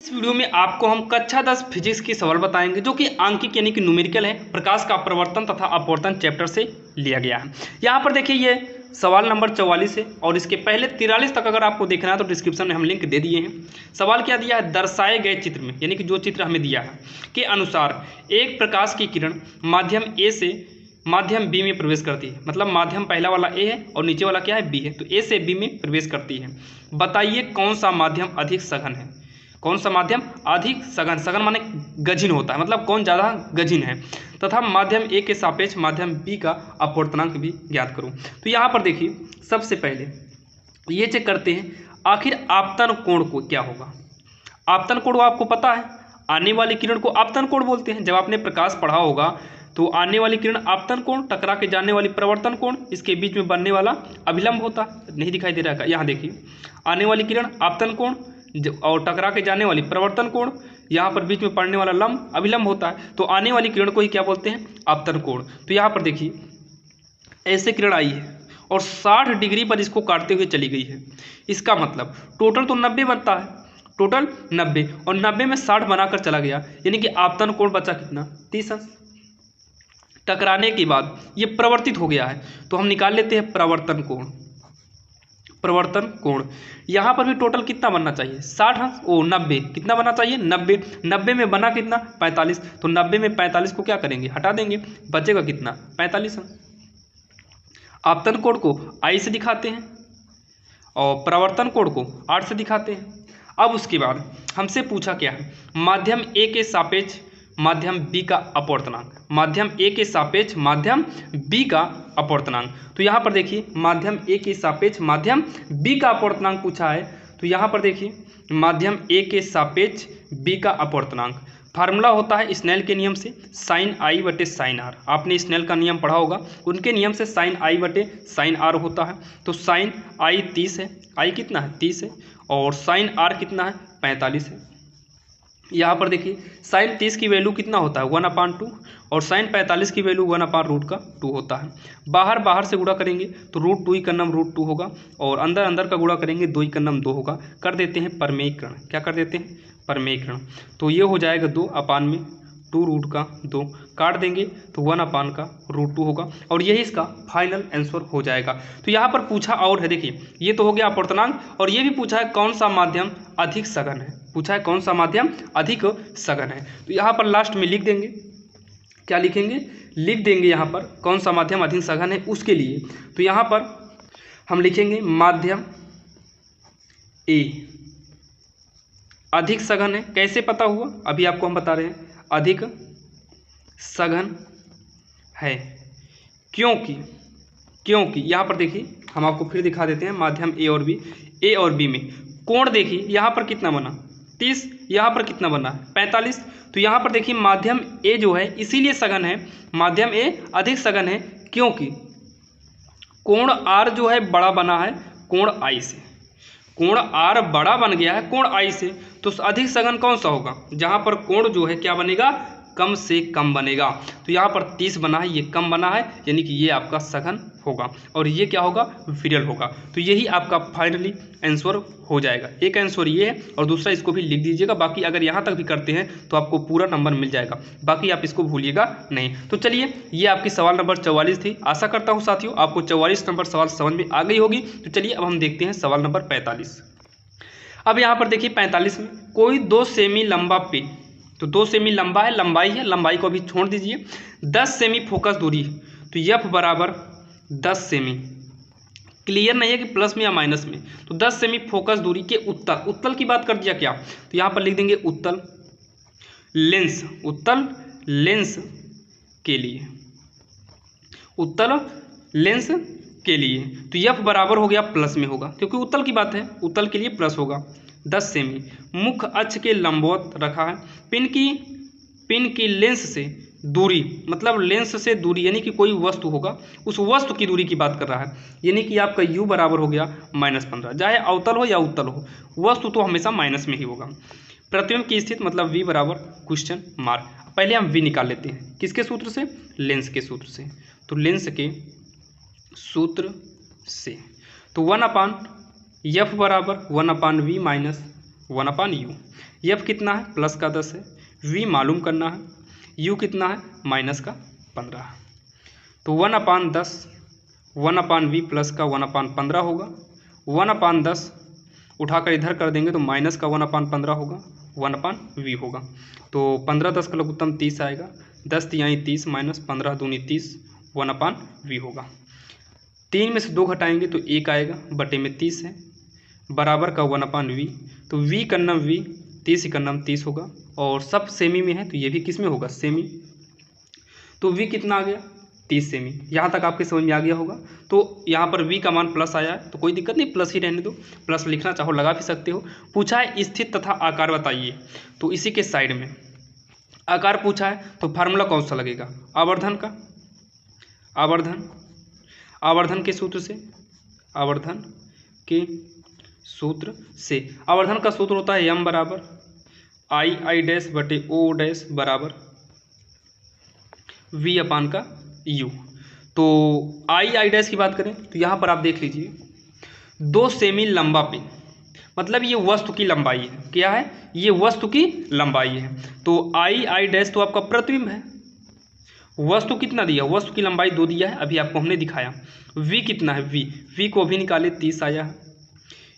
इस वीडियो में आपको हम कक्षा 10 फिजिक्स की सवाल बताएंगे जो कि आंकिक यानी कि न्यूमेरिकल है। प्रकाश का अपवर्तन तथा अपवर्तन चैप्टर से लिया गया है। यहाँ पर देखिए ये सवाल नंबर 44 है और इसके पहले 43 तक अगर आपको देखना है तो डिस्क्रिप्शन में हम लिंक दे दिए हैं। सवाल क्या दिया है, दर्शाए गए चित्र में यानी कि जो चित्र हमें दिया है के अनुसार एक प्रकाश की किरण माध्यम ए से माध्यम बी में प्रवेश करती है। मतलब माध्यम पहला वाला ए है और नीचे वाला क्या है, बी है। तो ए से बी में प्रवेश करती है। बताइए कौन सा माध्यम अधिक सघन है। कौन सा माध्यम अधिक सघन, सघन माने गजिन होता है, मतलब कौन ज़्यादा गजिन है। तथा माध्यम ए के सापेक्ष माध्यम बी का अपवर्तनांक भी ज्ञात करूँ। तो यहाँ पर देखिए सबसे पहले ये चेक करते हैं आखिर आपतन कोण को क्या होगा। आपतन कोण आपको पता है, आने वाली किरण को आपतन कोण बोलते हैं। जब आपने प्रकाश पढ़ा होगा तो आने वाली किरण आपतन कोण, टकरा के जाने वाली प्रवर्तन कोण, इसके बीच में बनने वाला अभिलंब होता है। नहीं दिखाई दे रहा है, यहाँ देखिए आने वाली किरण आपतन कोण और टकरा के जाने वाली प्रवर्तन कोण, यहाँ पर बीच में पड़ने वाला लंब अभिलंब होता है। तो आने वाली किरण को ही क्या बोलते हैं, आपतन कोण। तो यहाँ पर देखिए ऐसे किरण आई है और 60 डिग्री पर इसको काटते हुए चली गई है। इसका मतलब टोटल तो 90 बनता है, टोटल 90 और 90 में 60 बनाकर चला गया, यानी कि आपतन कोण बचा कितना, 30 अंश। टकराने के बाद ये प्रवर्तित हो गया है तो हम निकाल लेते हैं प्रवर्तन कोण। प्रवर्तन कोण यहाँ पर भी टोटल कितना बनना चाहिए, 60 अंश, 90 कितना बनना चाहिए, 90। 90 में बना कितना, 45। तो 90 में 45 को क्या करेंगे, हटा देंगे, बचेगा कितना, 45 अंश। आपतन कोण को आई से दिखाते हैं और प्रवर्तन कोण को 8 से दिखाते हैं। अब उसके बाद हमसे पूछा क्या है, माध्यम ए के सापेक्ष माध्यम बी का अपवर्तनांक, माध्यम ए के सापेक्ष माध्यम बी का अपवर्तनांक। तो यहाँ पर देखिए माध्यम ए के सापेक्ष माध्यम बी का अपवर्तनांक पूछा है। तो यहाँ पर देखिए माध्यम ए के सापेक्ष बी का अपवर्तनांक फार्मूला होता है स्नेल के नियम से साइन आई बटे साइन आर। आपने स्नेल का नियम पढ़ा होगा, उनके नियम से साइन आई बटे साइन आर होता है। तो साइन आई 30 है, आई कितना है 30 है, और साइन आर कितना है 45 है। यहाँ पर देखिए साइन 30 की वैल्यू कितना होता है 1/2 और साइन 45 की वैल्यू 1/√2 होता है। बाहर बाहर से गुणा करेंगे तो √2 ही का नाम √2 होगा और अंदर अंदर का गुणा करेंगे 2 ही का नाम 2 होगा। कर देते हैं परमेयीकरण, क्या कर देते हैं, परमेयीकरण। तो ये हो जाएगा 2/2 काट देंगे तो 1/√2 होगा और यही इसका फाइनल आंसर हो जाएगा। तो यहाँ पर पूछा और है, देखिए ये तो हो गया अपवर्तनांक और ये भी पूछा है कौन सा माध्यम अधिक सघन है। पूछा है कौन सा माध्यम अधिक सघन है। तो यहाँ पर लास्ट में लिख देंगे, क्या लिखेंगे, लिख देंगे यहाँ पर कौन सा माध्यम अधिक सघन है उसके लिए। तो यहाँ पर हम लिखेंगे माध्यम ए अधिक सघन है। कैसे पता हुआ, अभी आपको हम बता रहे हैं, अधिक सघन है क्योंकि यहाँ पर देखिए हम आपको फिर दिखा देते हैं माध्यम ए और बी में कोण देखिए यहाँ पर कितना बना 30, यहाँ पर कितना बना 45। तो यहाँ पर देखिए माध्यम ए जो है इसीलिए सघन है, माध्यम ए अधिक सघन है क्योंकि कोण आर जो है बड़ा बना है कोण आई से, कोण आर बड़ा बन गया है कोण आई से। तो अधिक सघन कौन सा होगा, जहाँ पर कोण जो है क्या बनेगा, कम से कम बनेगा। तो यहाँ पर 30 बना है, ये कम बना है, यानी कि ये आपका सघन होगा और ये क्या होगा, विरल होगा। तो यही आपका फाइनली आंसर हो जाएगा। एक आंसर ये है और दूसरा इसको भी लिख दीजिएगा। बाकी अगर यहाँ तक भी करते हैं तो आपको पूरा नंबर मिल जाएगा, बाकी आप इसको भूलिएगा नहीं। तो चलिए ये आपकी सवाल नंबर 44 थी। आशा करता हूँ साथियों आपको 44 नंबर सवाल समझ में आ गई होगी। तो चलिए अब हम देखते हैं सवाल नंबर 45। अब यहाँ पर देखिए 45 में कोई 2 सेमी लंबा पेन, तो 2 सेमी लंबा है, लंबाई है, लंबाई को अभी छोड़ दीजिए, 10 सेमी फोकस दूरी, तो एफ बराबर 10 सेमी। क्लियर नहीं है कि प्लस में या माइनस में, तो 10 सेमी फोकस दूरी के उत्तल, उत्तल की बात कर दिया क्या, तो यहाँ पर लिख देंगे उत्तल लेंस, उत्तल लेंस के लिए, उत्तल लेंस के लिए। तो एफ बराबर हो गया प्लस में होगा क्योंकि उत्तल की बात है, उत्तल के लिए प्लस होगा। 10 सेमी मुख्य अक्ष के लंबवत रखा है। पिन की लेंस से दूरी, मतलब लेंस से दूरी यानी कि कोई वस्तु होगा, उस वस्तु की दूरी की बात कर रहा है, यानी कि आपका u बराबर हो गया -15। चाहे अवतल हो या उत्तल हो, वस्तु तो हमेशा माइनस में ही होगा। प्रतिबिंब की स्थिति मतलब v बराबर क्वेश्चन मार्क। पहले हम v निकाल लेते हैं, किसके सूत्र से, लेंस के सूत्र से। तो लेंस के सूत्र से तो 1/f बराबर 1/v माइनस 1/u। एफ कितना है, प्लस का 10 है। वी मालूम करना है, यू कितना है, माइनस का 15। तो 1/10 1/v प्लस का 1/15 होगा। 1/10 उठाकर इधर कर देंगे तो माइनस का 1/15 होगा, 1/v होगा। तो 15 10 का लघुत्तम 30 आएगा, 10 तिहाई 30 माइनस 15 दूनी 30, 1/v होगा। 3 में से 2 घटाएंगे तो 1 आएगा, बटे में 30 है, बराबर का 1/v। तो v का नम v, 30 का नम 30 होगा, और सब सेमी में है तो ये भी किस में होगा, सेमी। तो v कितना आ गया, 30 सेमी। यहाँ तक आपके समझ में आ गया होगा। तो यहाँ पर v का मान प्लस आया है तो कोई दिक्कत नहीं, प्लस ही रहने दो, प्लस लिखना चाहो लगा भी सकते हो। पूछा है स्थित तथा आकार बताइए, तो इसी के साइड में आकार पूछा है तो फार्मूला कौन सा लगेगा, आवर्धन का। आवर्धन के सूत्र से, आवर्धन का सूत्र होता है m बराबर i डैश बटे o डैश बराबर v अपान का u। तो i डैश की बात करें तो यहाँ पर आप देख लीजिए 2 सेमी लंबा पिन, मतलब ये वस्तु की लंबाई है। क्या है, ये वस्तु की लंबाई है। तो i डैश तो आपका प्रतिबिंब है। वस्तु कितना दिया, वस्तु की लंबाई 2 दिया है, अभी आपको हमने दिखाया। v कितना है, v को अभी निकाले 30 आया है।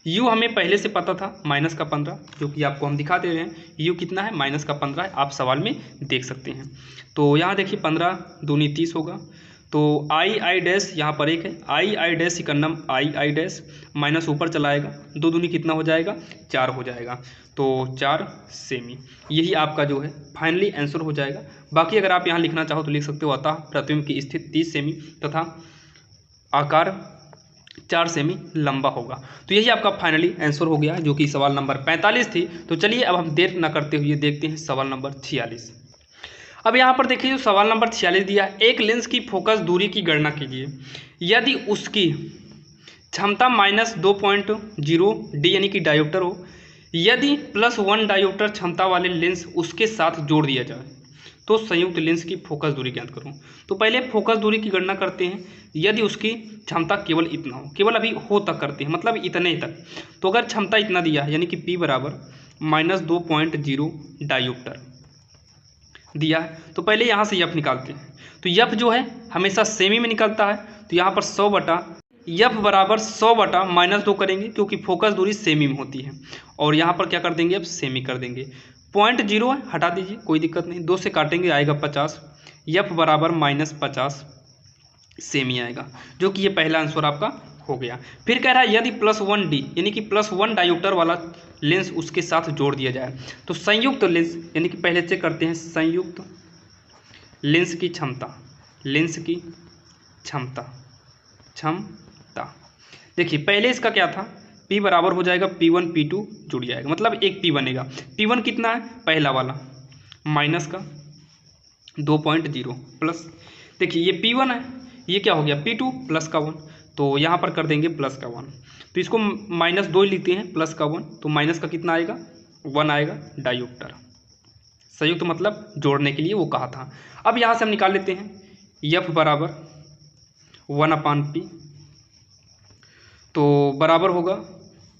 u हमें पहले से पता था माइनस का 15, जो कि आपको हम दिखा दे रहे हैं। u कितना है, माइनस का 15 है, आप सवाल में देख सकते हैं। तो यहाँ देखिए 15 दूनी 30 होगा। तो i डैश यहाँ पर 1 है, i डैश का नाम i डैश माइनस ऊपर चलाएगा, 2 दूनी कितना हो जाएगा, 4 हो जाएगा। तो 4 सेमी, यही आपका जो है फाइनली आंसर हो जाएगा। बाकी अगर आप यहाँ लिखना चाहो तो लिख सकते हो, अतः प्रतिबिंब की स्थिति 30 सेमी तथा आकार 4 सेमी लंबा होगा। तो यही आपका फाइनली आंसर हो गया, जो कि सवाल नंबर 45 थी। तो चलिए अब हम देर न करते हुए देखते हैं सवाल नंबर 46। अब यहाँ पर देखिए जो सवाल नंबर 46 दिया, एक लेंस की फोकस दूरी की गणना कीजिए यदि उसकी क्षमता -2.0 डी यानी कि डायोप्टर हो, यदि +1 डायोप्टर क्षमता वाले लेंस उसके साथ जोड़ दिया जाए तो संयुक्त लेंस की फोकस दूरी ज्ञात करूँ। तो पहले फोकस दूरी की गणना करते हैं। यदि उसकी क्षमता केवल इतना हो, केवल अभी हो तक करते हैं, मतलब इतने तक। तो अगर क्षमता इतना दिया है यानी कि P बराबर -2.0 डायोप्टर दिया है, तो पहले यहाँ से यफ निकालते हैं। तो यफ जो है हमेशा सेमी में निकलता है, तो यहाँ पर 100 बटा यफ बराबर 100 बटा -2 करेंगे, क्योंकि फोकस दूरी सेमी में होती है। और यहाँ पर क्या कर देंगे, अब सेमी कर देंगे। 0.0 है, हटा दीजिए, कोई दिक्कत नहीं, 2 से काटेंगे आएगा 50, यफ बराबर -50 सेमी आएगा, जो कि ये पहला आंसर आपका हो गया। फिर कह रहा है यदि +1 डी यानी कि +1 डायोप्टर वाला लेंस उसके साथ जोड़ दिया जाए तो संयुक्त लेंस यानी कि पहले चेक करते हैं संयुक्त लेंस की क्षमता, लेंस की क्षमता देखिए पहले इसका क्या था, P बराबर हो जाएगा P1 P2 जुड़ जाएगा, मतलब एक P बनेगा। P1 कितना है, पहला वाला माइनस का 2.0 प्लस, देखिए ये P1 है, ये क्या हो गया P2 प्लस का 1, तो यहाँ पर कर देंगे प्लस का 1। तो इसको -2 लिखते हैं, प्लस का 1, तो माइनस का कितना आएगा, 1 आएगा डायोप्टर। संयुक्त मतलब जोड़ने के लिए वो कहा था। अब यहाँ से हम निकाल लेते हैं यफ बराबर 1/P, तो बराबर होगा,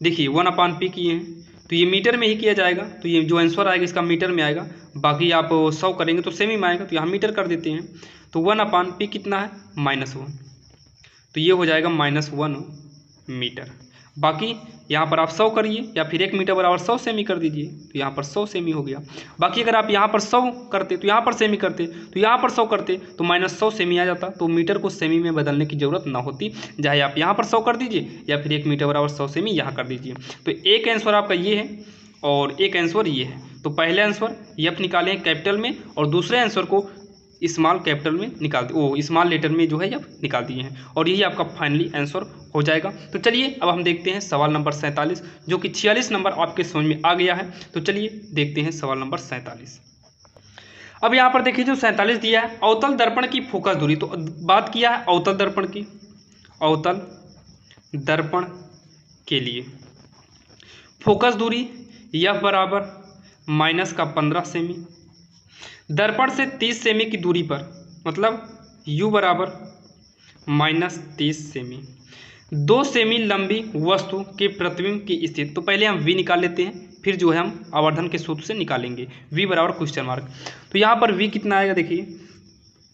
देखिए 1/P किए हैं तो ये मीटर में ही किया जाएगा, तो ये जो आंसर आएगा इसका मीटर में आएगा। बाकी आप 100 करेंगे तो सेमी में आएगा, तो यहाँ मीटर कर देते हैं। तो 1/P कितना है, -1, तो ये हो जाएगा -1 मीटर। बाकी यहाँ पर आप 100 करिए या फिर 1 मीटर बराबर 100 सेमी कर दीजिए, तो यहाँ पर 100 सेमी हो गया। बाकी अगर आप यहाँ पर 100 करते तो यहाँ पर सेमी करते, तो यहाँ पर 100 करते तो -100 सेमी आ जाता, तो मीटर को सेमी में बदलने की ज़रूरत ना होती। चाहे आप यहाँ पर 100 कर दीजिए या फिर 1 मीटर बराबर 100 सेमी यहाँ कर दीजिए। तो एक आंसर आपका ये है और एक आंसर ये है। तो पहले आंसर यफ निकाले हैं कैपिटल में और दूसरे आंसर को स्मॉल कैपिटल में निकाल स्मॉल लेटर में जो है यफ निकाल दिए हैं, और यही आपका फाइनली आंसर हो जाएगा। तो चलिए अब हम देखते हैं सवाल नंबर 47, जो कि 46 नंबर आपके समझ में आ गया है। तो चलिए देखते हैं सवाल नंबर 47। अब यहाँ पर देखिए जो 47 दिया है, अवतल दर्पण की फोकस दूरी, तो बात किया है अवतल दर्पण की, अवतल दर्पण के लिए फोकस दूरी यफ बराबर -15 सेमी, दर्पण से 30 सेमी की दूरी पर, मतलब u बराबर -30 सेमी, 2 सेमी लंबी वस्तु के प्रतिबिंब की स्थिति। तो पहले हम v निकाल लेते हैं, फिर जो है हम आवर्धन के सूत्र से निकालेंगे। v बराबर क्वेश्चन मार्क। तो यहाँ पर v कितना आएगा, देखिए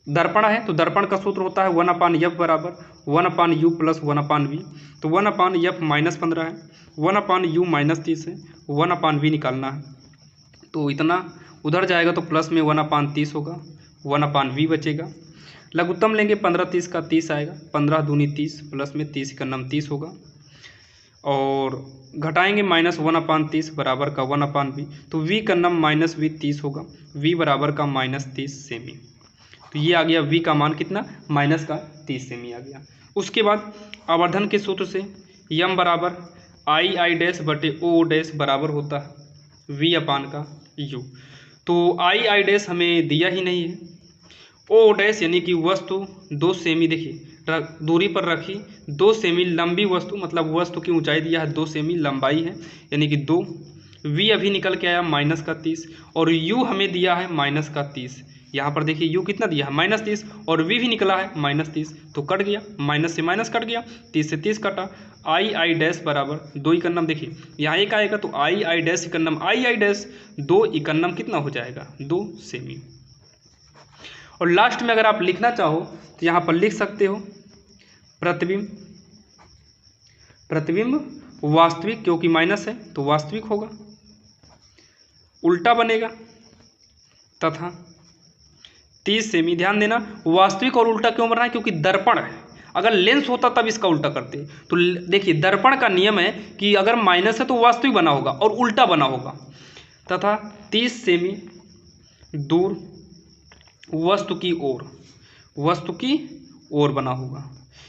दर्पण है तो दर्पण का सूत्र होता है 1/f बराबर 1/u प्लस 1/v। तो 1/f -15 है, 1/u -30 है, 1/v निकालना है। तो इतना उधर जाएगा तो प्लस में 1/30 होगा, 1/v बचेगा। लघुत्तम लेंगे 15 30 का 30 आएगा, 15 दूनी 30 प्लस में 30 का नम 30 होगा। और घटाएंगे -1/30 बराबर का 1/v। तो v का नम -v 30 होगा, v बराबर का -30 सेमी। तो ये आ गया v का मान कितना, -30 सेमी आ गया। उसके बाद आवर्धन के सूत्र से m बराबर i डैश बटे o डैश बराबर होता है v अपान का u। तो i डैश हमें दिया ही नहीं है, o डैश यानी कि वस्तु 2 सेमी, देखिए दूरी पर रखी 2 सेमी लंबी वस्तु, मतलब वस्तु की ऊंचाई दिया है 2 सेमी, लंबाई है यानी कि 2। v अभी निकल के आया -30 और u हमें दिया है -30। यहाँ पर देखिए u कितना दिया है -30 और v भी निकला है -30, तो कट गया, माइनस से माइनस कट गया, 30 से 30 कटा। i डैश बराबर 2 इकन्नम, देखिए यहाँ एक आएगा तो i डैश इकन्नम i डैश 2 इकन्नम कितना हो जाएगा, 2 सेमी। और लास्ट में अगर आप लिखना चाहो तो यहाँ पर लिख सकते हो प्रतिबिंब वास्तविक, क्योंकि माइनस है तो वास्तविक होगा, उल्टा बनेगा तथा 30 सेमी। ध्यान देना वास्तविक और उल्टा क्यों बना है, क्योंकि दर्पण है, अगर लेंस होता तब इसका उल्टा करते। तो देखिए दर्पण का नियम है कि अगर माइनस है तो वास्तविक बना होगा और उल्टा बना होगा, तथा 30 सेमी दूर वस्तु की ओर बना होगा,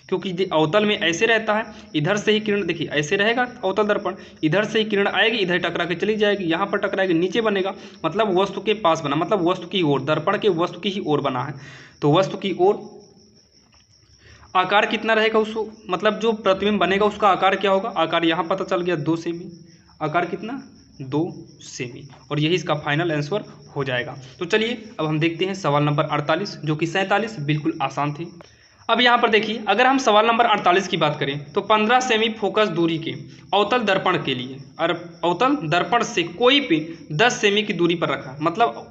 क्योंकि अवतल में ऐसे रहता है, इधर से ही किरण, देखिए ऐसे रहेगा अवतल दर्पण, इधर से ही किरण आएगी, इधर टकरा के चली जाएगी, यहाँ पर टकराएगी नीचे बनेगा, मतलब वस्तु के पास बना, मतलब वस्तु की ओर, दर्पण के वस्तु की ही ओर बना है। तो वस्तु की ओर आकार कितना रहेगा, उसको मतलब जो प्रतिबिंब बनेगा उसका आकार क्या होगा, आकार यहाँ पता चल गया 2 सेमी, आकार कितना 2 सेमी, और यही इसका फाइनल आंसर हो जाएगा। तो चलिए अब हम देखते हैं सवाल नंबर 48 जो कि 47 बिल्कुल आसान थी। अब यहाँ पर देखिए अगर हम सवाल नंबर 48 की बात करें तो 15 सेमी फोकस दूरी के अवतल दर्पण के लिए और अवतल दर्पण से कोई पिन 10 सेमी की दूरी पर रखा, मतलब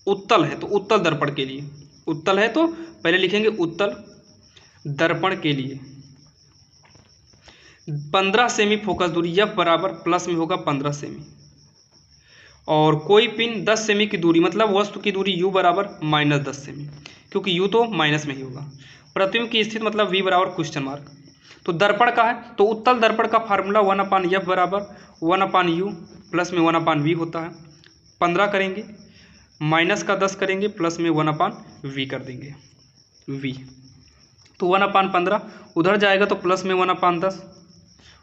उत्तल है तो उत्तल दर्पण के लिए, उत्तल है तो पहले लिखेंगे उत्तल दर्पण के लिए 15 सेमी फोकस दूरी, f बराबर प्लस में होगा 15 सेमी, और कोई पिन 10 सेमी की दूरी, मतलब वस्तु की दूरी u बराबर -10 सेमी, क्योंकि u तो माइनस में ही होगा। प्रतिबिंब की स्थिति मतलब v बराबर क्वेश्चन मार्क। तो दर्पण का है तो उत्तल दर्पण का फार्मूला 1/f बराबर 1/u प्लस में 1/v होता है। 15 करेंगे, माइनस का 10 करेंगे, प्लस में 1/v कर देंगे v। तो 1/15 उधर जाएगा तो प्लस में 1/10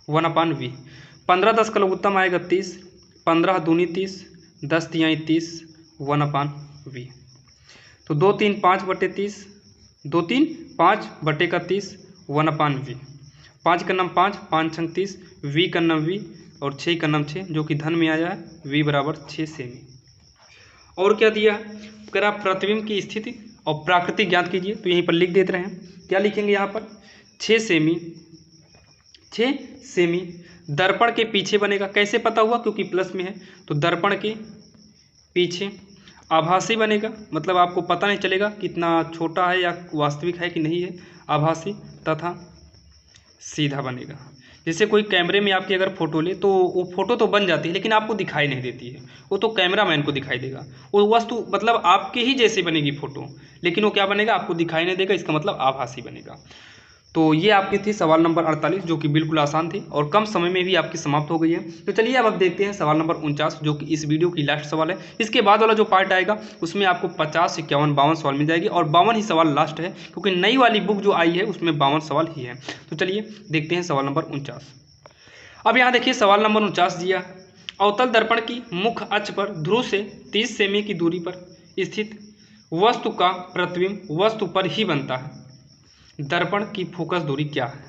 1/v। 15 10 का लघुत्तम आएगा 30, 15 दूनी 30, 10 तिहाई 30 1/v। तो 2 3 5 बटे 30, 2 3 5 बटे का 30 1/v। 5 का नम 5, 5 छंग 30, v का नम v और 6 का नम 6 जो कि धन में आया है v बराबर 6 सेमी। और क्या दिया है, अगर आप प्रतिबिंब की स्थिति और प्राकृतिक ज्ञात कीजिए तो यहीं पर लिख देते रहे हैं। क्या लिखेंगे यहाँ पर 6 सेमी दर्पण के पीछे बनेगा। कैसे पता हुआ, क्योंकि प्लस में है तो दर्पण के पीछे आभासी बनेगा, मतलब आपको पता नहीं चलेगा कितना छोटा है या वास्तविक है कि नहीं है, आभासी तथा सीधा बनेगा। जैसे कोई कैमरे में आपकी अगर फ़ोटो ले तो वो फ़ोटो तो बन जाती है लेकिन आपको दिखाई नहीं देती है, वो तो कैमरामैन को दिखाई देगा, वो वस्तु मतलब आपके ही जैसे बनेगी फ़ोटो, लेकिन वो क्या बनेगा आपको दिखाई नहीं देगा, इसका मतलब आभासी बनेगा। तो ये आपकी थी सवाल नंबर 48 जो कि बिल्कुल आसान थी और कम समय में भी आपकी समाप्त हो गई है। तो चलिए अब देखते हैं सवाल नंबर 49 जो कि इस वीडियो की लास्ट सवाल है। इसके बाद वाला जो पार्ट आएगा उसमें आपको 50 51 52 सवाल मिल जाएगी और 52 ही सवाल लास्ट है, क्योंकि नई वाली बुक जो आई है उसमें 52 सवाल ही है। तो चलिए देखते हैं सवाल नंबर 49। अब यहाँ देखिए सवाल नंबर 49 दिया, अवतल दर्पण की मुख्य अक्ष पर ध्रुव से 30 सेमी की दूरी पर स्थित वस्तु का प्रतिबिंब वस्तु पर ही बनता है, दर्पण की फोकस दूरी क्या है।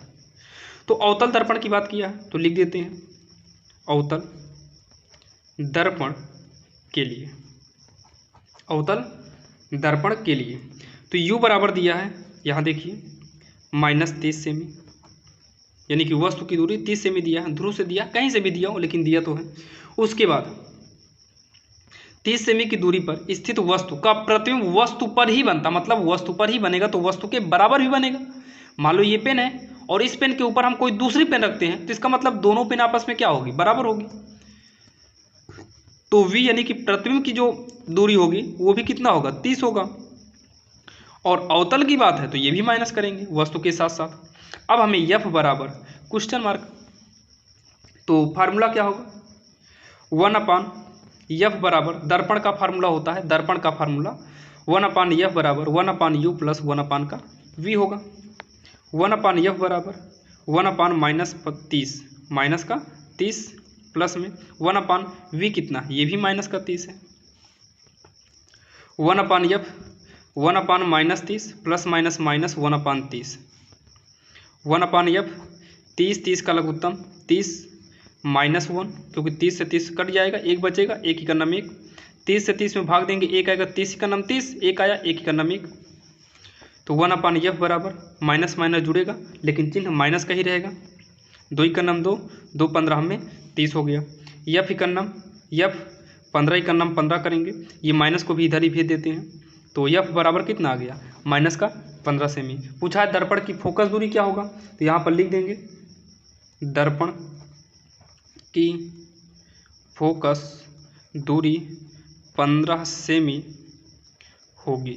तो अवतल दर्पण की बात किया है तो लिख देते हैं अवतल दर्पण के लिए, अवतल दर्पण के लिए तो u बराबर दिया है, यहाँ देखिए -30 सेमी, यानी कि वस्तु की दूरी 30 सेमी दिया है, ध्रुव से दिया, कहीं से भी दिया हो लेकिन दिया तो है। उसके बाद 30 सेमी की दूरी पर स्थित वस्तु का प्रतिबिंब वस्तु पर ही बनता, मतलब वस्तु पर ही बनेगा तो वस्तु के बराबर भी बनेगा। मान लो ये पेन है और इस पेन के ऊपर हम कोई दूसरी पेन रखते हैं तो इसका मतलब दोनों पेन आपस में क्या होगी, बराबर होगी। तो v यानी कि प्रतिबिंब की जो दूरी होगी वो भी कितना होगा, 30 होगा। और अवतल की बात है तो ये भी माइनस करेंगे वस्तु के साथ साथ। अब हमें f बराबर क्वेश्चन मार्क, तो फार्मूला क्या होगा, 1/f बराबर दर्पण का फार्मूला होता है, दर्पण का फार्मूला 1/f बराबर 1/u प्लस 1 का v होगा। 1/f बराबर 1/-30 माइनस का 30 प्लस में 1/v कितना, ये भी माइनस का 30 है। 1/f 1/-30 plus minus minus 1/30। 1/f 30 का लघुत्तम 30 -1, क्योंकि 30 से 30 कट जाएगा, एक बचेगा, 1 × 1। 30 से 30 में भाग देंगे, 1 आएगा, 30 × 30, 1 आया, 1 × 1। तो 1/f बराबर माइनस माइनस जुड़ेगा लेकिन चिन्ह माइनस का ही रहेगा। 2 × 2, 2 15 में 30 हो गया। f f 15 × 15 करेंगे, ये माइनस को भी इधर ही भेज देते हैं। तो f बराबर कितना आ गया, माइनस का 15 सेमी। पूछा है दर्पण की फोकस दूरी क्या होगा, तो यहाँ पर लिख देंगे दर्पण की फोकस दूरी 15 सेमी होगी,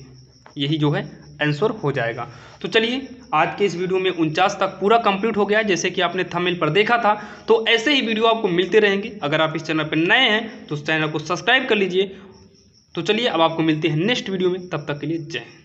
यही जो है आंसर हो जाएगा। तो चलिए आज के इस वीडियो में 49 तक पूरा कंप्लीट हो गया है, जैसे कि आपने थंबनेल पर देखा था। तो ऐसे ही वीडियो आपको मिलते रहेंगे। अगर आप इस चैनल पर नए हैं तो उस चैनल को सब्सक्राइब कर लीजिए। तो चलिए अब आपको मिलते हैं नेक्स्ट वीडियो में, तब तक के लिए जय हिंद।